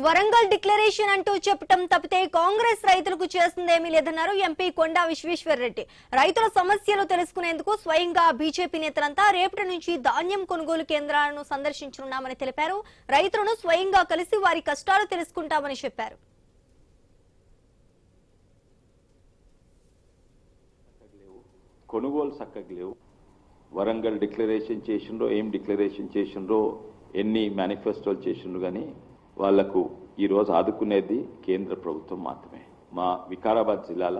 Warangal declaration అంటూ చెప్పటం తప్పితే కాంగ్రెస్ రైతులకు చేస్తుందేమీ లేదన్నారు ఎంపీ కొండా విశ్వేశ్వరరెడ్డి. రైతుల సమస్యలు తెలుసుకునేందుకు స్వయంగా బీజేపీ నేతలంతా రేపటి నుంచి ధాన్యం కొనుగోలు కేంద్రాలను సందర్శించనున్నామని తెలిపారు. రైతులను స్వయంగా కలిసి వారి కష్టాలు తెలుసుకుంటామని చెప్పారు. కొనుగోలు సక్కగలేవు. వరంగల్ డిక్లరేషన్ చేసిండ్రో ఏం డిక్లరేషన్ చేసిండ్రో ఎన్ని మేనిఫెస్టోలు చేసిండ్రు కానీ వాళ్లకు ఈరోజు ఆదుకునేది కేంద్ర ప్రభుత్వం మాత్రమే. మా వికారాబాద్ జిల్లాల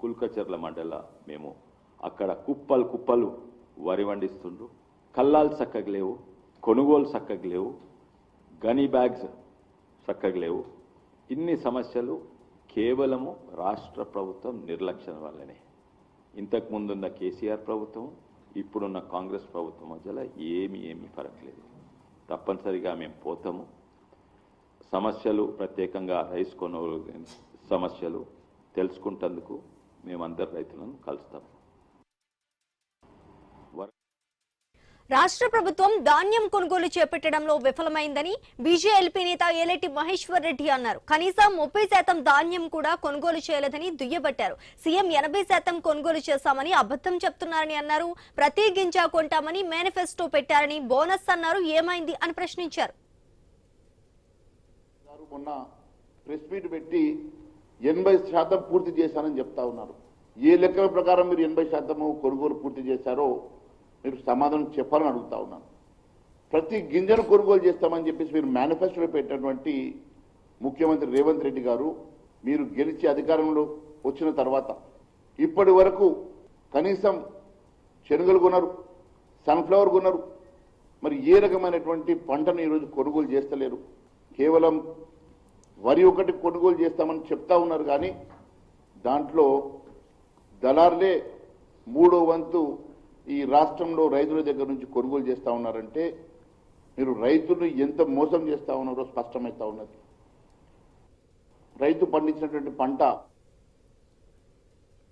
కుల్కచర్ల మండల మేము అక్కడ కుప్పలు కుప్పలు వరి వండిస్తుండ్రు. కల్లాలు చక్కగలేవు, కొనుగోలు చక్కగలేవు, గనీ బ్యాగ్స్ చక్కగలేవు. ఇన్ని సమస్యలు కేవలము రాష్ట్ర ప్రభుత్వం నిర్లక్ష్యం వల్లనే. ఇంతకు ముందున్న కేసీఆర్ ప్రభుత్వం ఇప్పుడున్న కాంగ్రెస్ ప్రభుత్వం మధ్యలో ఏమీ ఫరక్ లేదు. తప్పనిసరిగా మేము పోతాము. సమస్యలు ప్రత్యేకంగా రైస్ కొనుగోలు సమస్యలు తెలుసుకుంటేందుకు మేమందరు రైతులను కలుస్తాము. రాష్ట్ర ప్రభుత్వం ధాన్యం కొనుగోలు చేపట్టడంలో విఫలమైందని బీజేఎల్పీ నేత ఏలేటి మహేశ్వర్ రెడ్డి అన్నారు. కనీసం 30% ధాన్యం కూడా కొనుగోలు చేయలేదని దుయ్యబట్టారు. సీఎం 80% కొనుగోలు చేశామని అబద్ధం చెప్తున్నారని అన్నారు. ప్రతి గింజ కొంటామని మేనిఫెస్టో పెట్టారని బోనస్ అన్నారు. ఏమైంది అని ప్రశ్నించారు. మొన్న ప్రెస్ మీట్ పెట్టి 80% పూర్తి చేశారని చెప్తా ఉన్నారు. ఏ లెక్కల ప్రకారం మీరు 80% కొనుగోలు పూర్తి చేశారో మీరు సమాధానం చెప్పాలని అడుగుతా ఉన్నాను. ప్రతి గింజను కొనుగోలు చేస్తామని చెప్పేసి మీరు మేనిఫెస్టోలో పెట్టినటువంటి ముఖ్యమంత్రి రేవంత్ రెడ్డి గారు మీరు గెలిచి అధికారంలో వచ్చిన తర్వాత ఇప్పటి వరకు కనీసం శనగలు కొనరు, సన్ఫ్లవర్ కొనరు. మరి ఏ రకమైనటువంటి పంటను ఈరోజు కొనుగోలు చేస్తలేరు. కేవలం వరి ఒకటి కొనుగోలు చేస్తామని చెప్తా ఉన్నారు. కానీ దాంట్లో దళారులే 3వ వంతు ఈ రాష్ట్రంలో రైతుల దగ్గర నుంచి కొనుగోలు చేస్తూ ఉన్నారంటే మీరు రైతులను ఎంత మోసం చేస్తూ ఉన్నారో స్పష్టమవుతా ఉన్నది. రైతు పండించినటువంటి పంట